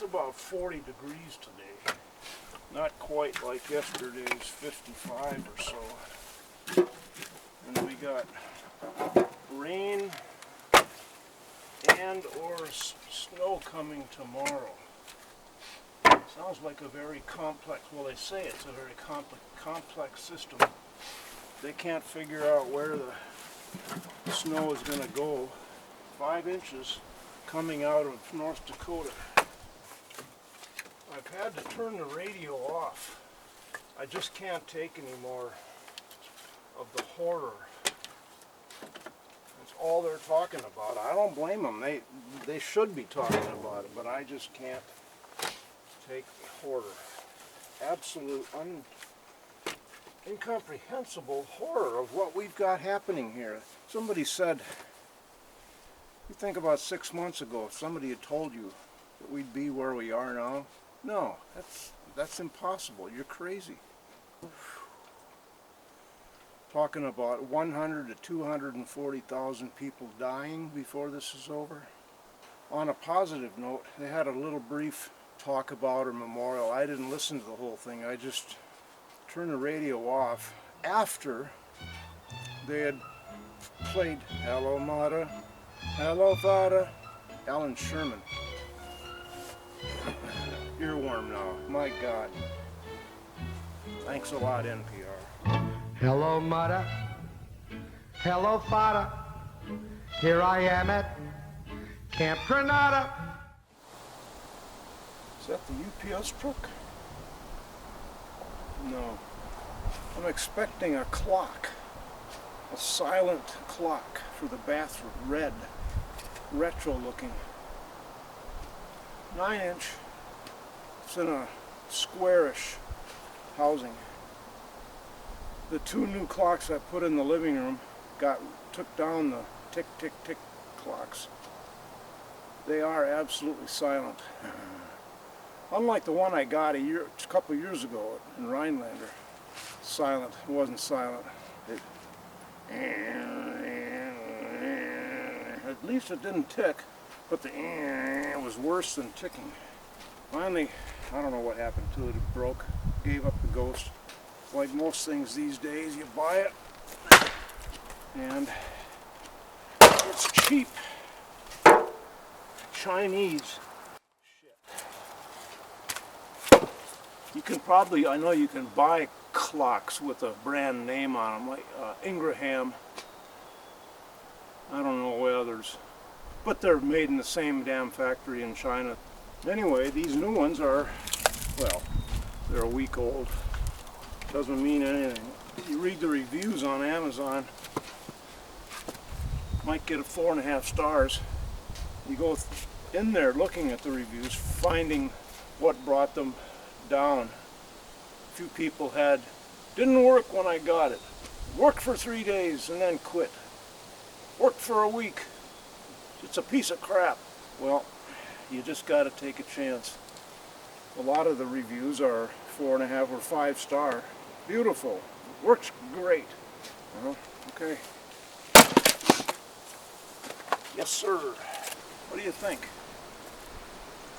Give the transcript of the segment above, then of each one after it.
It's about 40 degrees today. Not quite like yesterday's 55 or so. And we got rain and or snow coming tomorrow. Sounds like a very complex, well they say it's a very complex system. They can't figure out where the snow is going to go. 5 inches coming out of North Dakota. I've had to turn the radio off. I just can't take any more of the horror. That's all they're talking about. I don't blame them. They should be talking about it, but I just can't take the horror. Absolute incomprehensible horror of what we've got happening here. Somebody said, you think about 6 months ago, if somebody had told you that we'd be where we are now, no, that's impossible. You're crazy. Talking about 100 to 240,000 people dying before this is over. On a positive note, they had a little brief talk about a memorial. I didn't listen to the whole thing. I just turned the radio off after they had played Hello Mata, Hello Fada, Alan Sherman. Earworm now, my God. Thanks a lot, NPR. Hello, Mata. Hello, Fada. Here I am at Camp Granada. Is that the UPS truck? No. I'm expecting a clock. A silent clock for the bathroom. Red. Retro looking. 9-inch. It's in a squarish housing. The 2 new clocks I put in the living room took down the tick tick tick clocks. They are absolutely silent. Unlike the one I got a couple years ago in Rhinelander. Silent. It wasn't silent. At least it didn't tick, but the was worse than ticking. Finally, I don't know what happened to it. It broke. Gave up the ghost. Like most things these days, you buy it and it's cheap. Chinese shit. You can probably, I know you can buy clocks with a brand name on them, like Ingraham. I don't know what others, but they're made in the same damn factory in China. Anyway, these new ones are, well, they're a week old. Doesn't mean anything. You read the reviews on Amazon, might get a 4.5 stars. You go in there looking at the reviews, finding what brought them down. A few people didn't work when I got it. Worked for 3 days and then quit. Worked for a week. It's a piece of crap. Well, you just got to take a chance. A lot of the reviews are 4.5 or 5 star. Beautiful. Works great. Okay. Yes, sir. What do you think?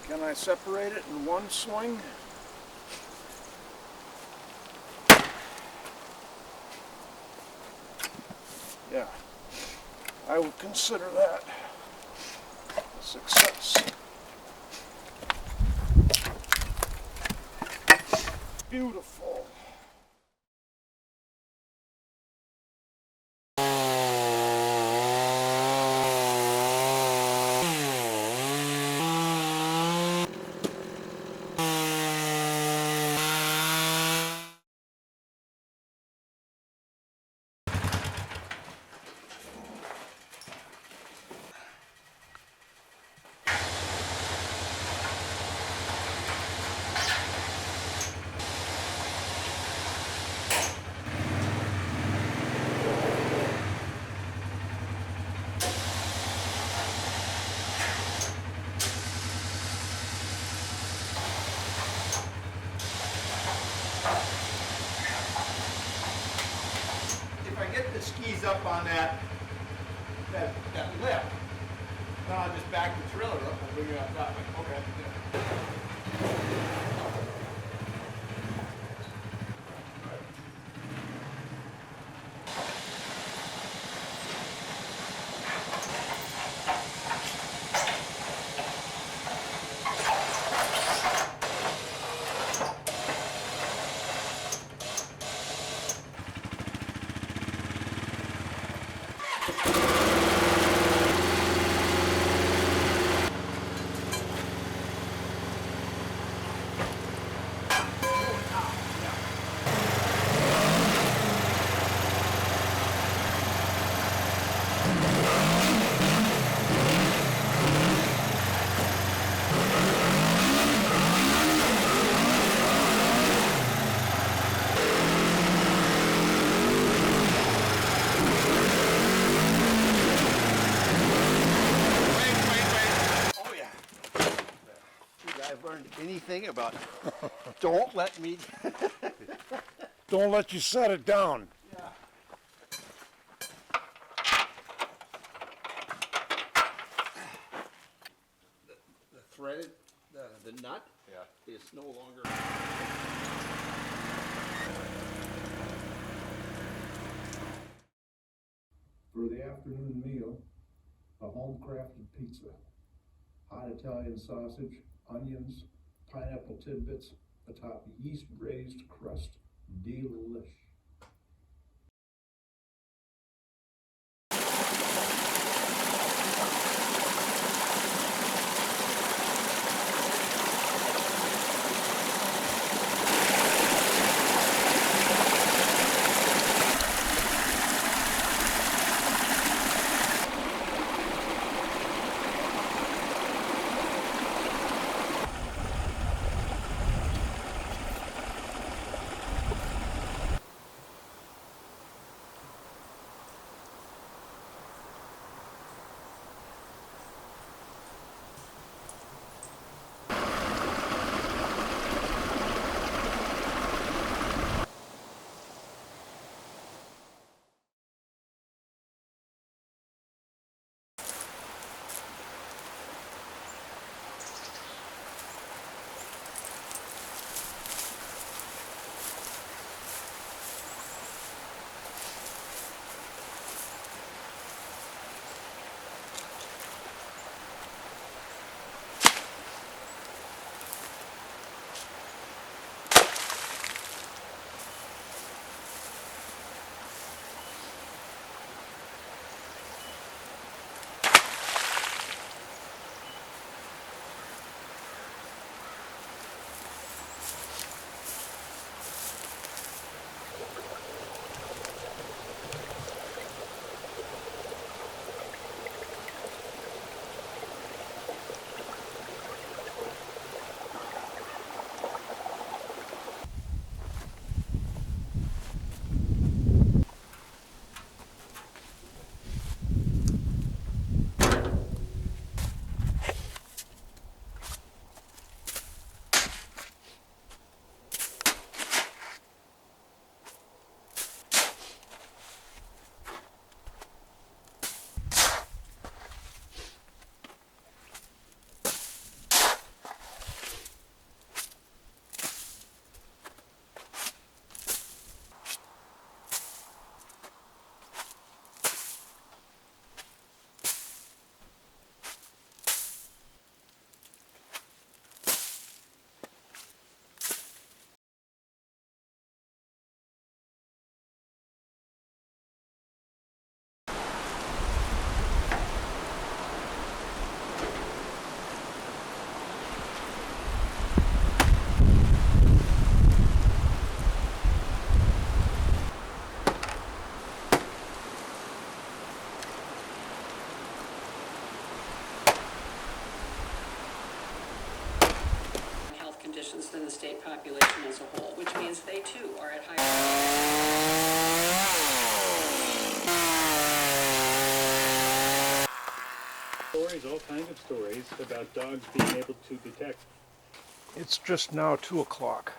Can I separate it in one swing? Yeah. I would consider that a success. Beautiful. If I get the skis up on that lip, No, just back the trailer up and bring it up that way. Okay. Anything about don't let me Don't let you set it down. the threaded the nut is no longer For the afternoon meal, a home-crafted pizza, hot Italian sausage, onions, pineapple tidbits atop yeast-raised crust. Delish. Conditions than the state population as a whole, which means they too are at higher. Stories, all kinds of stories about dogs being able to detect. It's just now 2 o'clock.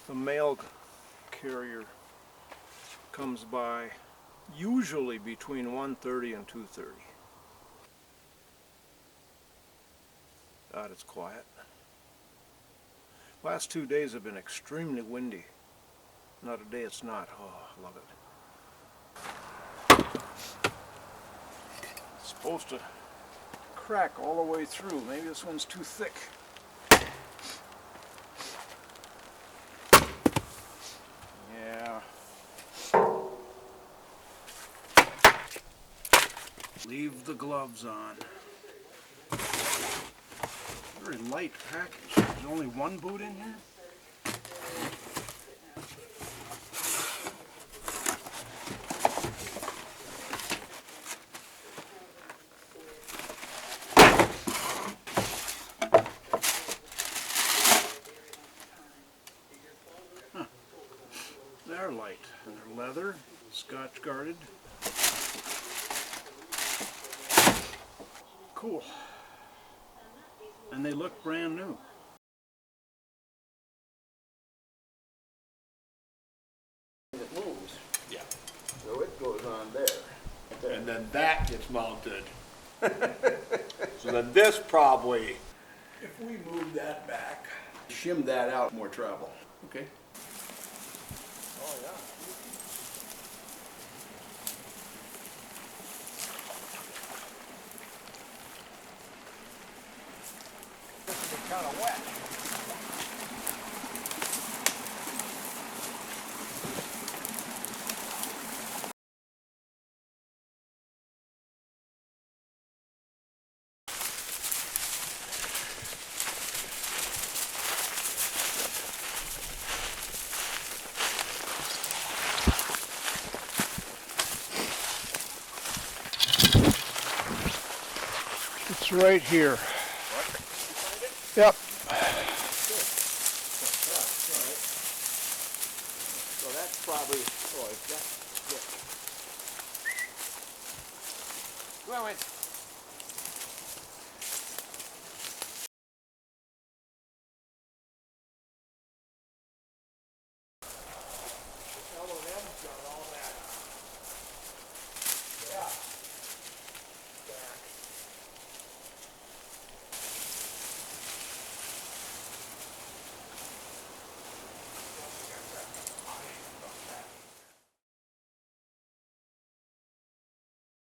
The mail carrier comes by usually between 1:30 and 2:30. God, it's quiet. Last 2 days have been extremely windy. Not a day it's not. Oh, I love it. It's supposed to crack all the way through. Maybe this one's too thick. Yeah. Leave the gloves on. Very light package. There's only one boot in here? Huh. They're light. And they're leather, scotch guarded. Cool. And they look brand new. It moves. Yeah. So it goes on there. And then that gets mounted. So then this probably, if we move that back, shim that out, more travel. Okay. Oh, yeah. This is kind of wet. It's right here. Yep. So that's probably, oh, it's that, yeah. Go on. L&M's got all that. Yeah. Back.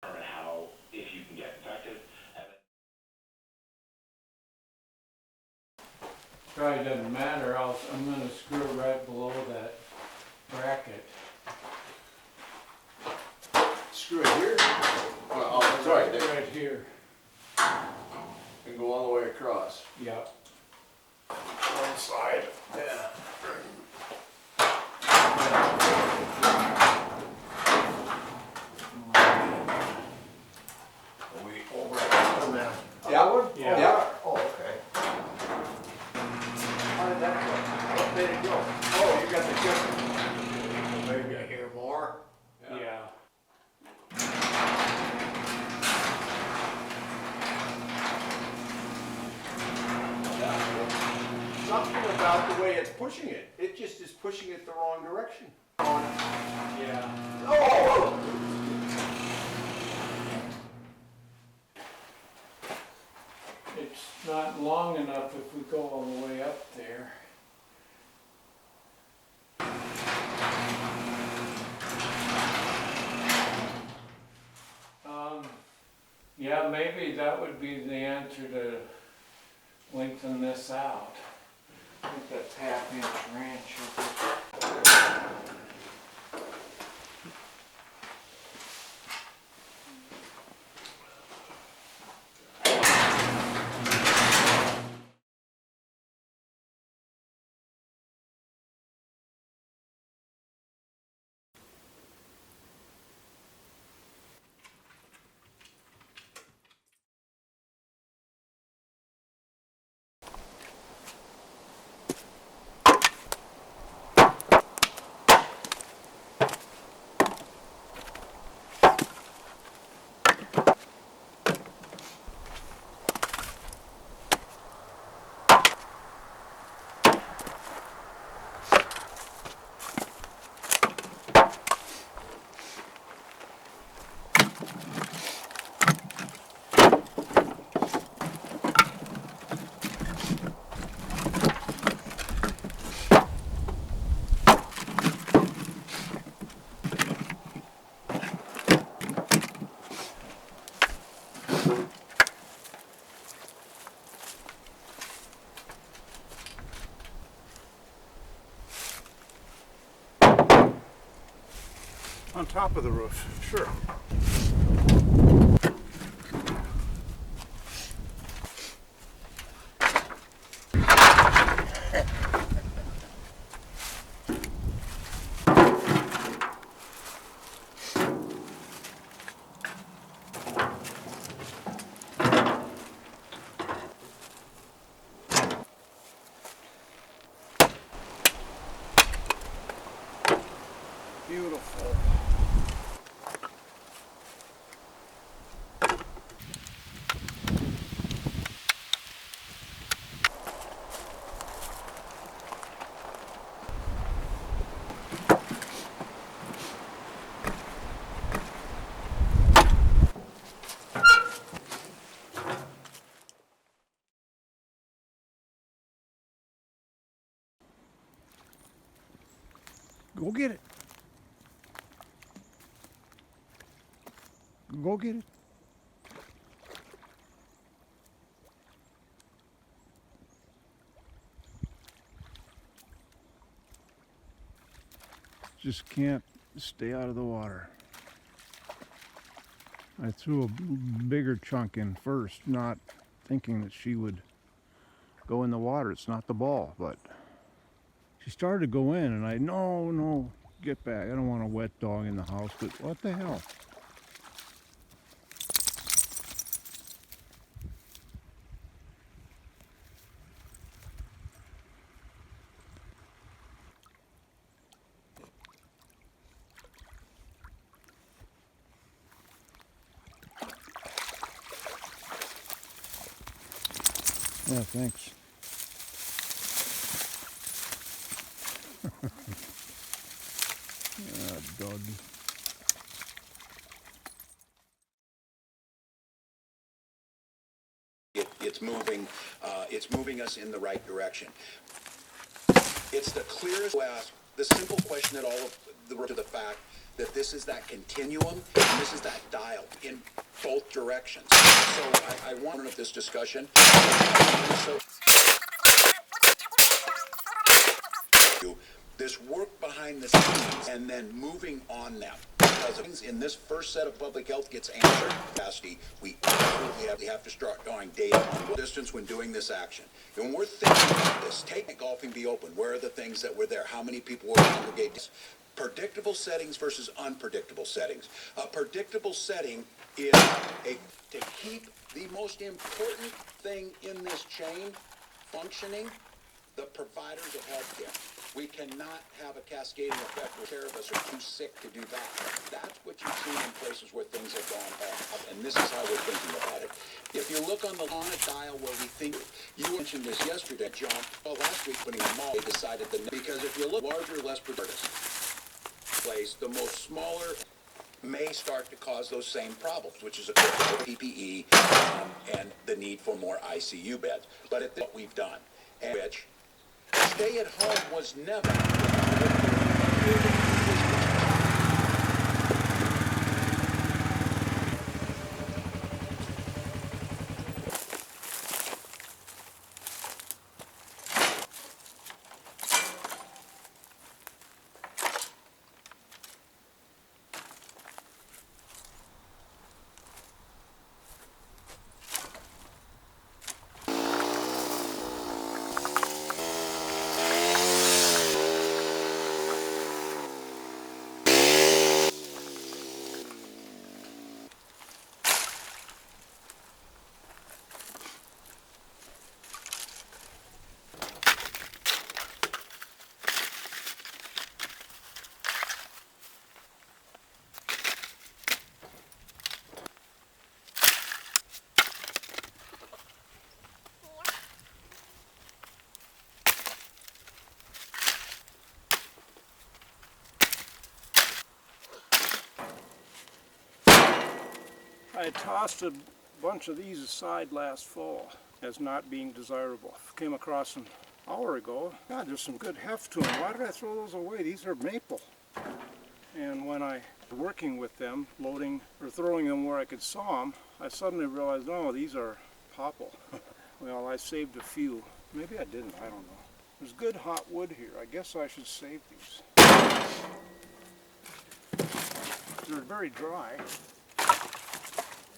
How, if you can get infected. Probably doesn't matter, I'm gonna screw it right below that bracket. Screw it here. Oh, sorry, Right here, and go all the way across. yep. One side. Yeah. Are we over on that? That one? Yeah. Yeah. Oh, okay. How did that go? What made it go? Oh, you got the difference. Maybe I hear more. Yeah. Something about the way it's pushing it. It just is pushing it the wrong direction. Yeah. Oh! It's not long enough if we go all the way up there. Yeah, maybe that would be the answer to lengthen this out. I think that's half-inch wrench. On top of the roof, sure. Beautiful. Go get it. Go get it. Just can't stay out of the water. I threw a bigger chunk in first, not thinking that she would go in the water. It's not the ball, but she started to go in, and no, get back. I don't want a wet dog in the house, but what the hell? Yeah, thanks. Dog. It's moving us in the right direction. It's the clearest ask, the simple question that all of to the fact that this is that continuum and this is that dial in both directions. So I want to this discussion. This work behind the scenes and then moving on them. Because in this first set of public health gets answered, capacity, we absolutely have to start drawing data on distance when doing this action. And when we're thinking about this, take golfing be open. Where are the things that were there? How many people were congregated? Predictable settings versus unpredictable settings. A predictable setting is to keep the most important thing in this chain functioning, the providers of health care. We cannot have a cascading effect where care of us are too sick to do that. That's what you've seen in places where things have gone bad, and this is how we're thinking about it. If you look on a dial where we think, you mentioned this yesterday, John, last week when they decided that, because if you look larger, less predators place, the most smaller may start to cause those same problems, which is a PPE and the need for more ICU beds. But it's what we've done, and which stay at home was never. I tossed a bunch of these aside last fall as not being desirable. Came across an hour ago. God, there's some good heft to them. Why did I throw those away? These are maple. And when I was working with them, loading or throwing them where I could saw them, I suddenly realized, oh, these are popple. Well, I saved a few. Maybe I didn't, I don't know. There's good hot wood here. I guess I should save these. they're very dry,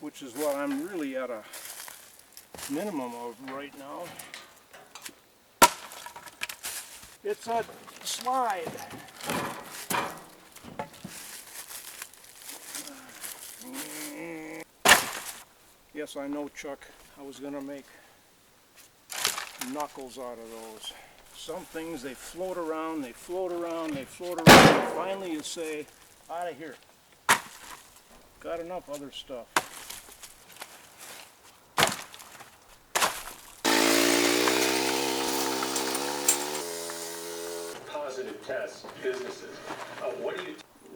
which is what I'm really at a minimum of right now. It's a slide. Yes, I know, Chuck. I was going to make knuckles out of those. Some things, they float around, they float around, they float around, and finally you say, out of here. Got enough other stuff. Positive test businesses. What do you?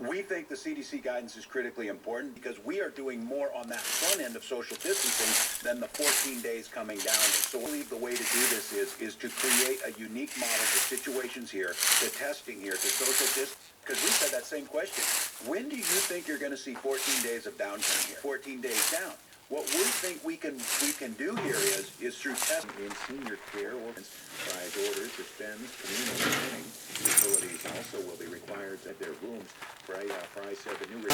We think the CDC guidance is critically important because we are doing more on that front end of social distancing than the 14 days coming down. So we believe the way to do this is to create a unique model for situations here, to testing here, to social distance. Because we said that same question. When do you think you're going to see 14 days of downturn here? 14 days down. What we think we can do here is through testing in senior care or prize orders, suspends communal planning. Facilities also will be required that their rooms. Fry said the new